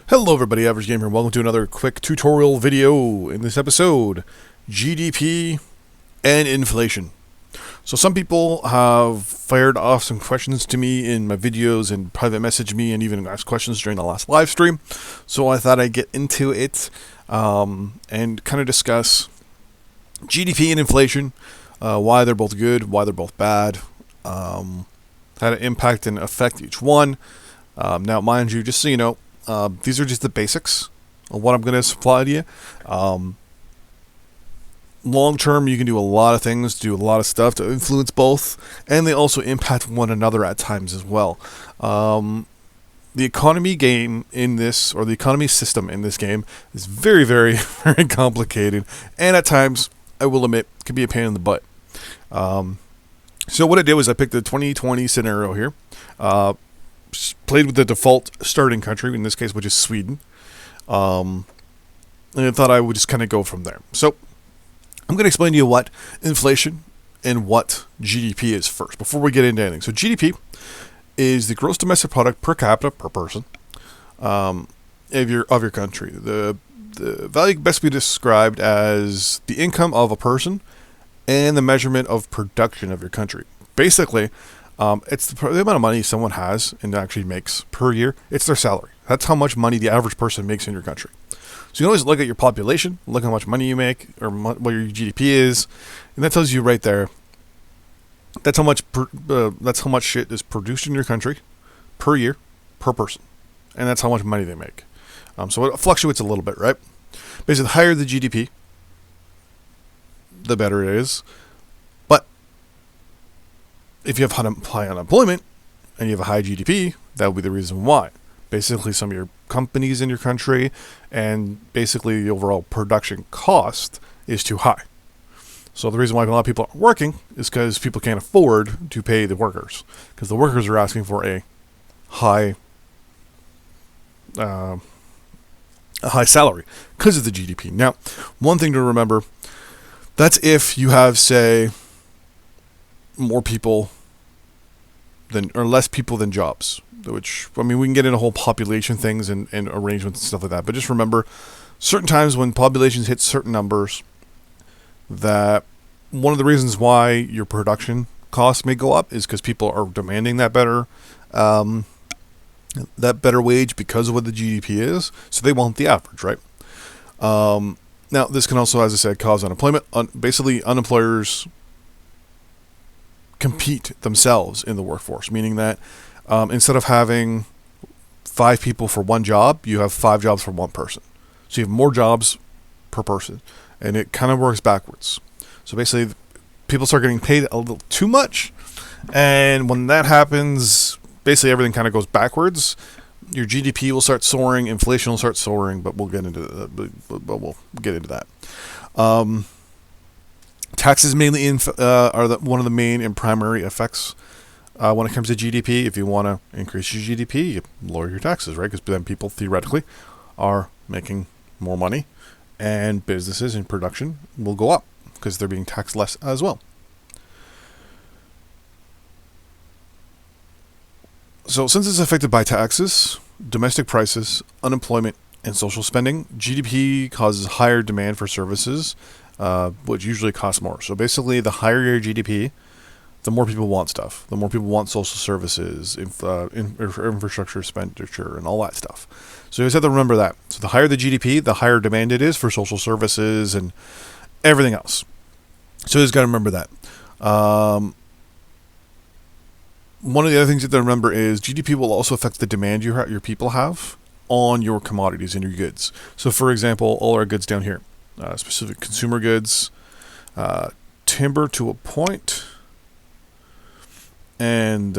Hello everybody, Average Gamer, and welcome to another quick tutorial video. In this episode, GDP and inflation. So some people have fired off some questions to me in my videos and private messaged me and even asked questions during the last live stream. So I thought I'd get into it and kind of discuss GDP and inflation, why they're both good, why they're both bad, how to impact and affect each one. Now, mind you, just so you know, these are just the basics of what I'm going to supply to you. Long term, you can do a lot of things, do a lot of stuff to influence both, and they also impact one another at times as well. The economy game in this, or the economy system in this game, is very, very, very complicated, and at times, I will admit, can be a pain in the butt. So what I did was I picked the 2020 scenario here. Played with the default starting country, in this case, which is Sweden. And I thought I would just kind of go from there. So I'm going to explain to you what inflation and what GDP is first, before we get into anything. So GDP is the gross domestic product per capita, per person, of your country. The value can best be described as the income of a person and the measurement of production of your country. Basically, it's the amount of money someone has and actually makes per year. It's their salary. That's how much money the average person makes in your country. So you can always look at your population, look at how much money you make, or what your GDP is, and that tells you right there. That's how much shit is produced in your country per year, per person, and that's how much money they make. So it fluctuates a little bit, right? Basically, the higher the GDP, the better it is. If you have high unemployment and you have a high GDP, that would be the reason why. Basically, some of your companies in your country and basically the overall production cost is too high. So the reason why a lot of people aren't working is because people can't afford to pay the workers, because the workers are asking for a high salary because of the GDP. Now, one thing to remember, that's if you have, say, more people than, or less people than jobs, which, I mean, we can get into whole population things and arrangements and stuff like that, but just remember, certain times when populations hit certain numbers, that one of the reasons why your production costs may go up is because people are demanding that better wage because of what the GDP is, so they want the average, right? Now, this can also, as I said, cause unemployment. Basically, unemployers compete themselves in the workforce, meaning that instead of having 5 people for one job, you have 5 jobs for one person. So you have more jobs per person, and it kind of works backwards. So basically, people start getting paid a little too much, and when that happens, basically everything kind of goes backwards. Your GDP will start soaring, inflation will start soaring, but we'll get into that. Taxes mainly are one of the main and primary effects when it comes to GDP. If you want to increase your GDP, you lower your taxes, right? Because then people theoretically are making more money, and businesses and production will go up because they're being taxed less as well. So since it's affected by taxes, domestic prices, unemployment, and social spending, GDP causes higher demand for services, which usually costs more. So basically, the higher your GDP, the more people want stuff. The more people want social services, infrastructure expenditure, and all that stuff. So you just have to remember that. So the higher the GDP, the higher demand it is for social services and everything else. So you just got to remember that. One of the other things you have to remember is GDP will also affect the demand your people have on your commodities and your goods. So for example, all our goods down here, specific consumer goods, timber to a point, and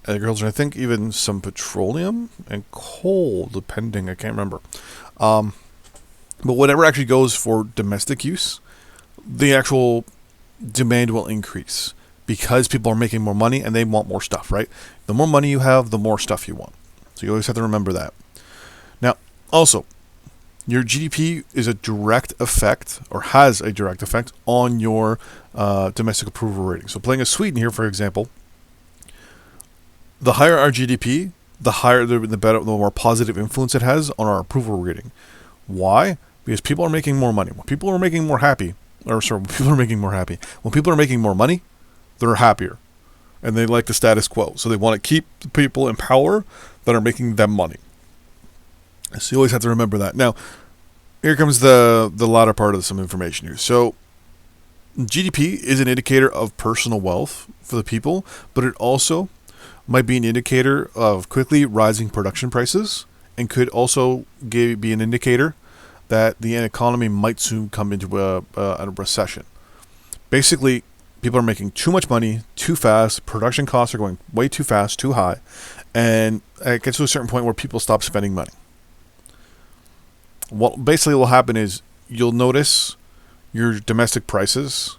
agriculture. I think even some petroleum and coal, depending. I can't remember. But whatever actually goes for domestic use, the actual demand will increase because people are making more money and they want more stuff, right? The more money you have, the more stuff you want. So you always have to remember that. Now, also, your GDP is a direct effect, or has a direct effect, on your domestic approval rating. So playing a Sweden here, for example, the higher our GDP, the higher, the better, the more positive influence it has on our approval rating. Why? Because people are making more money. When people are making more happy, or sorry, when people are making more happy, when people are making more money, they're happier, and they like the status quo. So they want to keep the people in power that are making them money. So you always have to remember that. Now, here comes the latter part of some information here. So GDP is an indicator of personal wealth for the people, but it also might be an indicator of quickly rising production prices, and could also be an indicator that the economy might soon come into a recession. Basically, people are making too much money too fast. Production costs are going way too fast, too high, and it gets to a certain point where people stop spending money. What basically will happen is you'll notice your domestic prices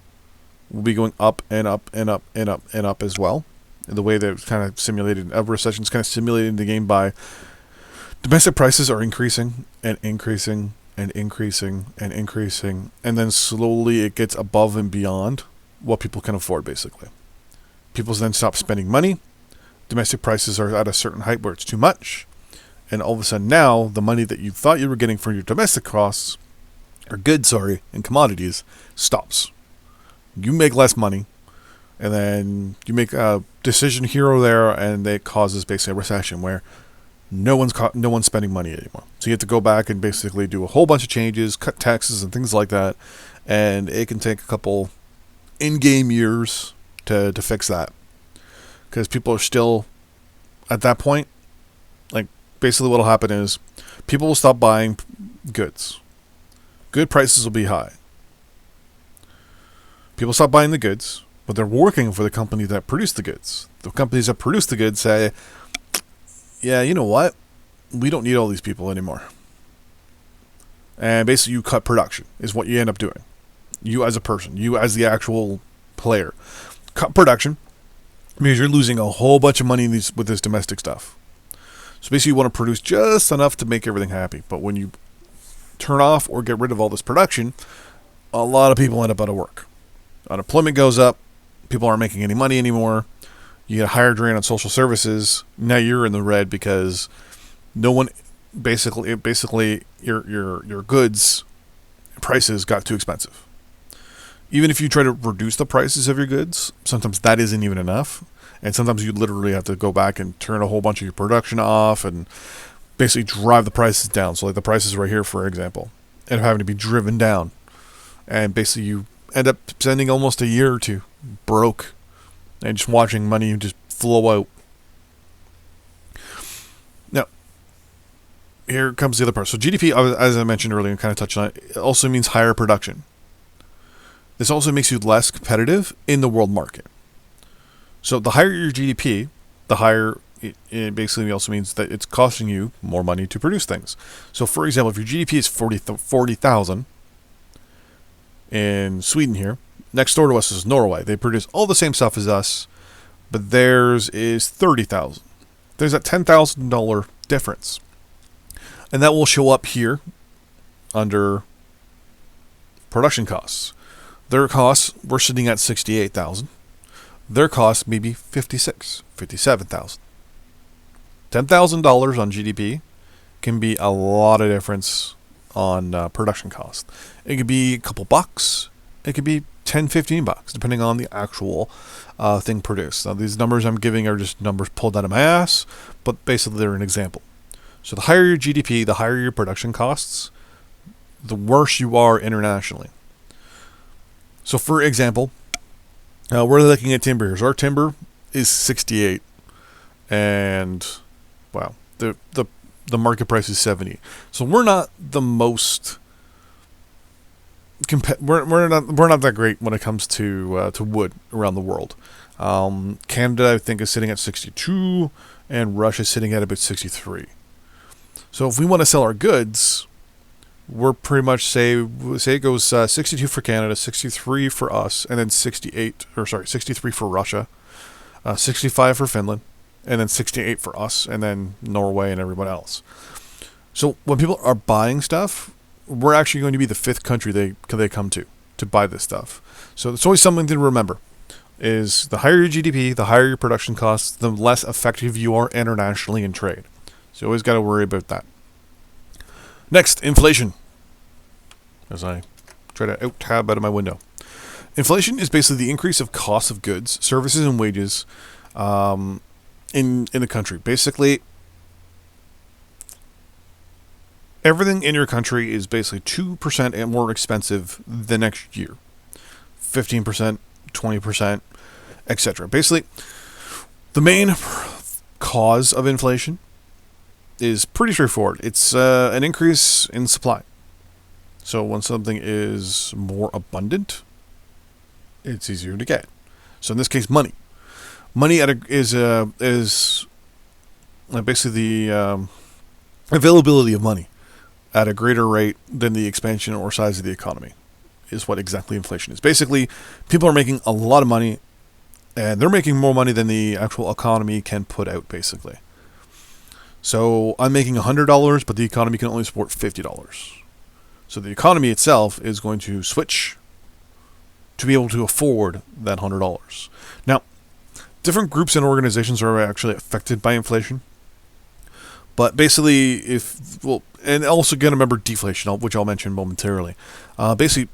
will be going up and up and up and up and up as well. The way that it's kind of simulated, a recession is kind of simulated in the game by domestic prices are increasing and increasing and increasing and increasing, and then slowly it gets above and beyond what people can afford, basically. People then stop spending money. Domestic prices are at a certain height where it's too much, and all of a sudden now, the money that you thought you were getting for your domestic costs, or goods, and commodities, stops. You make less money, and then you make a decision here or there, and it causes basically a recession where no one's spending money anymore. So you have to go back and basically do a whole bunch of changes, cut taxes and things like that, and it can take a couple in-game years to fix that, because people are still at that point. Like, basically what will happen is people will stop buying goods. Good prices will be high. People stop buying the goods, but they're working for the company that produced the goods. The companies that produce the goods say, yeah, you know what? We don't need all these people anymore. And basically you cut production is what you end up doing. You as a person, you as the actual player, cut production because you're losing a whole bunch of money with this domestic stuff. So basically you want to produce just enough to make everything happy. But when you turn off or get rid of all this production, a lot of people end up out of work. Unemployment goes up. People aren't making any money anymore. You get a higher drain on social services. Now you're in the red because no one, basically your goods prices got too expensive. Even if you try to reduce the prices of your goods, sometimes that isn't even enough. And sometimes you literally have to go back and turn a whole bunch of your production off and basically drive the prices down. So like the prices right here, for example, end up having to be driven down. And basically you end up spending almost a year or two broke and just watching money just flow out. Now, here comes the other part. So GDP, as I mentioned earlier and kind of touched on it also means higher production. This also makes you less competitive in the world market. So the higher your GDP, the higher it basically also means that it's costing you more money to produce things. So for example, if your GDP is 40,000 in Sweden here, next door to us is Norway. They produce all the same stuff as us, but theirs is 30,000. There's a $10,000 difference. And that will show up here under production costs. Their costs, we're sitting at 68,000. Their costs maybe 57,000. $10,000 on GDP can be a lot of difference on production cost. It could be a couple bucks. It could be $10-15, depending on the actual thing produced. Now, these numbers I'm giving are just numbers pulled out of my ass, but basically they're an example. So the higher your GDP, the higher your production costs, the worse you are internationally. So for example, we're looking at timber here. So our timber is 68, and wow, the market price is 70. So we're not the most we're not that great when it comes to wood around the world. Canada, I think, is sitting at 62, and Russia is sitting at about 63. So if we want to sell our goods, we're pretty much say it goes 62 for Canada, 63 for us, and then 63 for Russia, 65 for Finland, and then 68 for us, and then Norway and everyone else. So when people are buying stuff, we're actually going to be the fifth country they come to buy this stuff. So it's always something to remember. is the higher your GDP, the higher your production costs, the less effective you are internationally in trade. So you always got to worry about that. Next, inflation. As I try to out-tab out of my window. Inflation is basically the increase of cost of goods, services, and wages in the country. Basically, everything in your country is basically 2% and more expensive the next year. 15%, 20%, etc. Basically, the main cause of inflation is pretty straightforward. It's an increase in supply. So when something is more abundant, it's easier to get. So in this case, money. Money is basically the availability of money at a greater rate than the expansion or size of the economy is what exactly inflation is. Basically, people are making a lot of money, and they're making more money than the actual economy can put out, basically. So I'm making $100, but the economy can only support $50. So the economy itself is going to switch to be able to afford that $100. Now, different groups and organizations are actually affected by inflation. But basically, and also again, remember deflation, which I'll mention momentarily. Basically,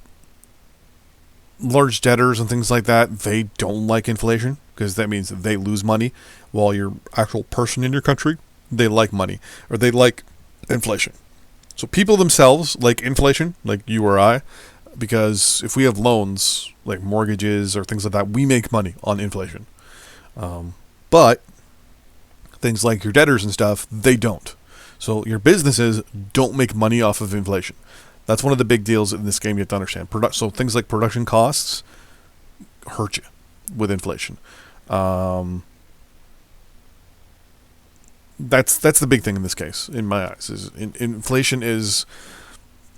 large debtors and things like that, they don't like inflation because that means they lose money, while your actual person in your country, they like money, or they like inflation. So people themselves like inflation, like you or I, because if we have loans, like mortgages or things like that, we make money on inflation. But things like your debtors and stuff, they don't. So your businesses don't make money off of inflation. That's one of the big deals in this game you have to understand. So things like production costs hurt you with inflation. That's the big thing in this case, in my eyes. Inflation is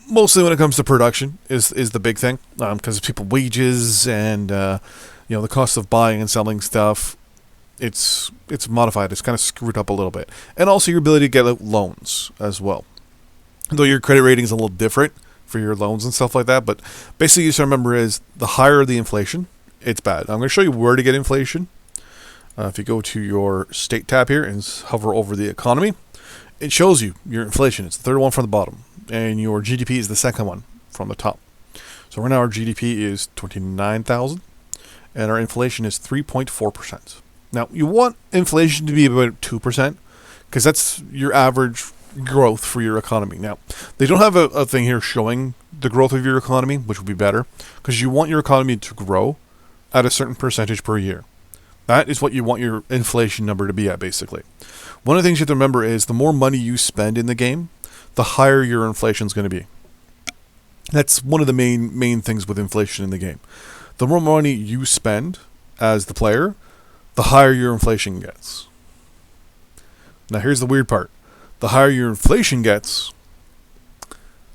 mostly when it comes to production is the big thing, because people wages and the cost of buying and selling stuff. It's modified. It's kind of screwed up a little bit, and also your ability to get loans as well. Though your credit rating is a little different for your loans and stuff like that, but basically you should remember is the higher the inflation, it's bad. I'm going to show you where to get inflation. If you go to your state tab here and hover over the economy, it shows you your inflation. It's the third one from the bottom, and your GDP is the second one from the top. So right now our GDP is 29,000, and our inflation is 3.4%. Now you want inflation to be about 2%, because that's your average growth for your economy. Now they don't have a thing here showing the growth of your economy, which would be better, because you want your economy to grow at a certain percentage per year. That is what you want your inflation number to be at, basically. One of the things you have to remember is the more money you spend in the game, the higher your inflation is going to be. That's one of the main things with inflation in the game. The more money you spend as the player, the higher your inflation gets. Now here's the weird part. The higher your inflation gets,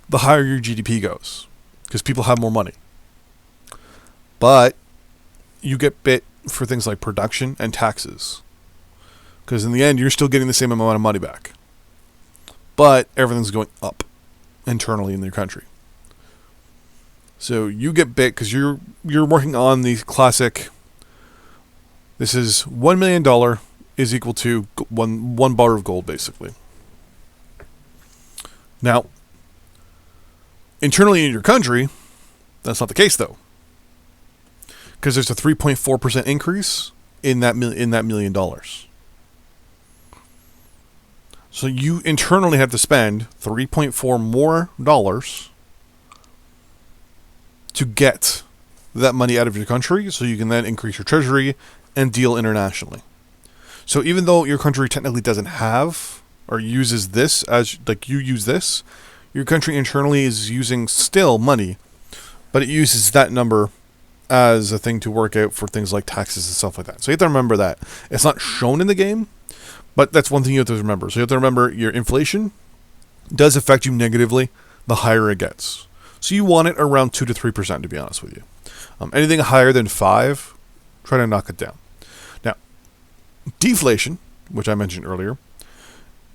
the higher your GDP goes, because people have more money. But you get bit for things like production and taxes, because in the end you're still getting the same amount of money back, but everything's going up internally in your country. So you get bit because you're working on the classic, this is $1 million is equal to one bar of gold, basically. Now internally in your country, that's not the case though, because there's a 3.4% increase in that $1 million. So you internally have to spend $3.4 more to get that money out of your country, so you can then increase your treasury and deal internationally. So even though your country technically doesn't have or uses this as like you use this, your country internally is using still money, but it uses that number as a thing to work out for things like taxes and stuff like that. So you have to remember that. It's not shown in the game, but that's one thing you have to remember. So you have to remember your inflation does affect you negatively the higher it gets. So you want it around 2 to 3%, to be honest with you. Anything higher than 5, try to knock it down. Now, deflation, which I mentioned earlier,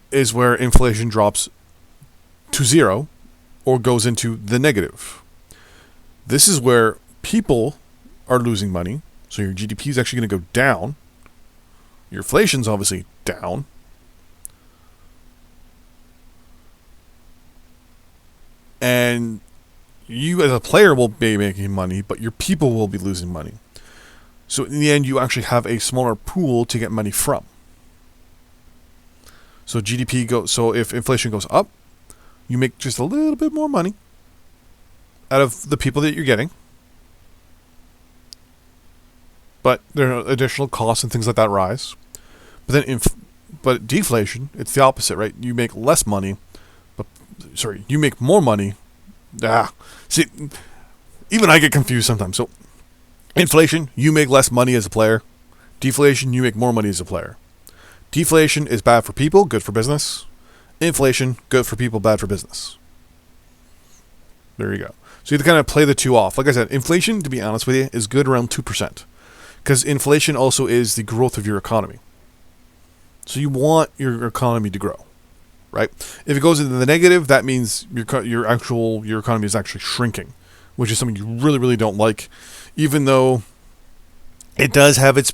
is where inflation drops to 0 or goes into the negative. This is where people are losing money, So your GDP is actually going to go down. Your inflation's obviously down. And you as a player will be making money, but your people will be losing money. So in the end, you actually have a smaller pool to get money from. So So if inflation goes up, you make just a little bit more money out of the people that you're getting. But there are additional costs and things like that rise. But then, but deflation, it's the opposite, right? You make less money, you make more money. See, even I get confused sometimes. So, inflation, you make less money as a player. Deflation, you make more money as a player. Deflation is bad for people, good for business. Inflation, good for people, bad for business. There you go. So you have to kind of play the two off. Like I said, inflation, to be honest with you, is good around 2%. Because inflation also is the growth of your economy. So you want your economy to grow, right? If it goes into the negative, that means your economy is actually shrinking, which is something you really, really don't like, even though it does have its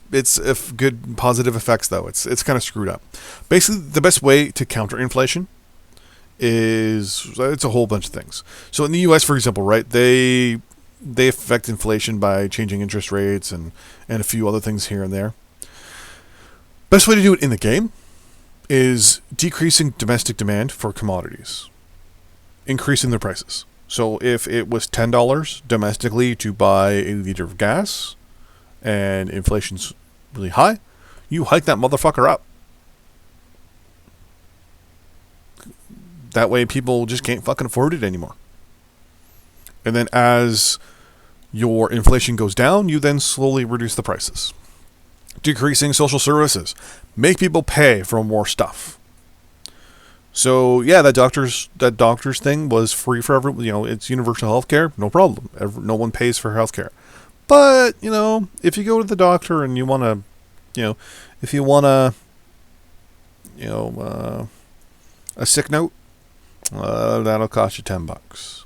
good positive effects, though. It's kind of screwed up. Basically, the best way to counter inflation it's a whole bunch of things. So in the U.S., for example, right, they affect inflation by changing interest rates and a few other things here and there. Best way to do it in the game is decreasing domestic demand for commodities, increasing their prices. So if it was $10 domestically to buy a liter of gas and inflation's really high, you hike that motherfucker up. That way people just can't fucking afford it anymore. And then as your inflation goes down, you then slowly reduce the prices. Decreasing social services. Make people pay for more stuff. So yeah, that doctor's thing was free for everyone. It's universal healthcare, no problem. No one pays for healthcare. But if you go to the doctor and you want to, if you want a sick note, that'll cost you $10.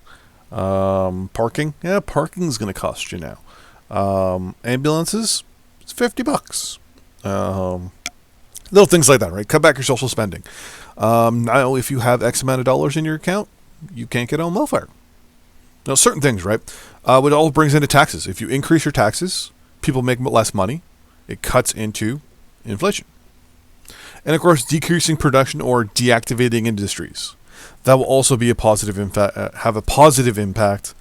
Parking, parking's going to cost you now. Ambulances, it's $50. Little things like that, right? Cut back your social spending. Now, if you have X amount of dollars in your account, you can't get on welfare. Now, certain things, right? What all brings into taxes. If you increase your taxes, people make less money. It cuts into inflation. And of course, decreasing production or deactivating industries. That will also be have a positive impact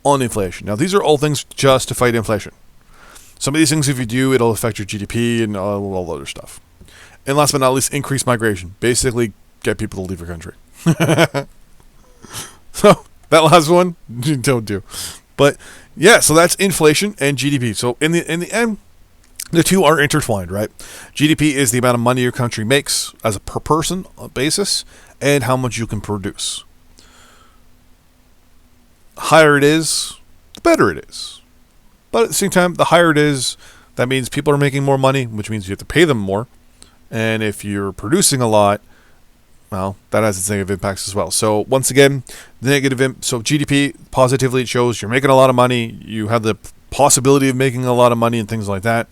on inflation. Now, these are all things just to fight inflation. Some of these things, if you do, it'll affect your GDP and all other stuff. And last but not least, increase migration. Basically, get people to leave your country. So, that last one, don't do. But, yeah, so that's inflation and GDP. So, in the end, the two are intertwined, right? GDP is the amount of money your country makes as a per person basis and how much you can produce. The higher it is, the better it is. But at the same time, the higher it is, that means people are making more money, which means you have to pay them more. And if you're producing a lot, well, that has its negative impacts as well. So once again, so GDP, positively it shows you're making a lot of money, you have the possibility of making a lot of money and things like that.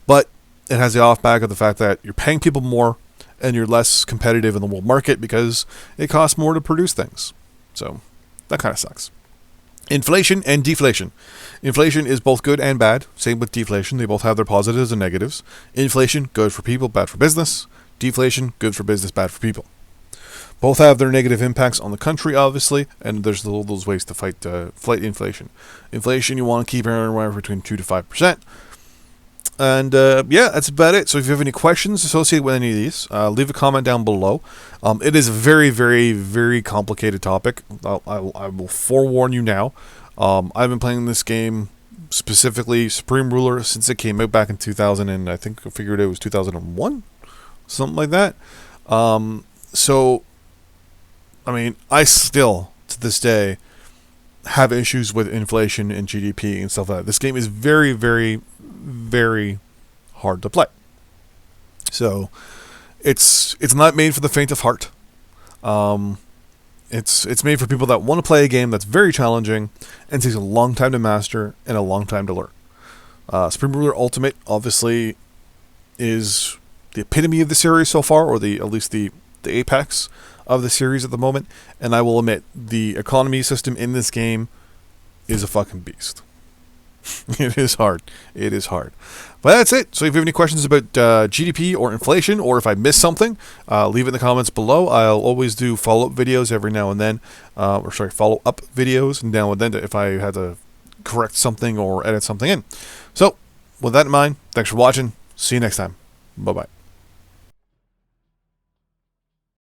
But it has the off back of the fact that you're paying people more and you're less competitive in the world market because it costs more to produce things. So that kind of sucks. Inflation and deflation. Inflation is both good and bad. Same with deflation. They both have their positives and negatives. Inflation, good for people, bad for business. Deflation, good for business, bad for people. Both have their negative impacts on the country, obviously, and there's those ways to fight inflation. Inflation, you want to keep anywhere between 2 to 5%. And that's about it. So if you have any questions associated with any of these, leave a comment down below. It is a very, very, very complicated topic. I will forewarn you now. I've been playing this game, specifically Supreme Ruler, since it came out back in 2000, and I think I figured it was 2001, something like that. So, I mean, I still, to this day, have issues with inflation and GDP and stuff like that. This game is very, very, very hard to play. So, it's not made for the faint of heart. It's made for people that want to play a game that's very challenging and takes a long time to master and a long time to learn. Supreme Ruler Ultimate obviously is the epitome of the series so far, or at least the apex of the series at the moment. And I will admit, the economy system in this game is a fucking beast. It is hard. It is hard. But that's it. So if you have any questions about GDP or inflation, or if I missed something, leave it in the comments below. I'll always do follow-up videos every now and then. Follow-up videos now and then if I had to correct something or edit something in. So with that in mind, thanks for watching. See you next time. Bye-bye.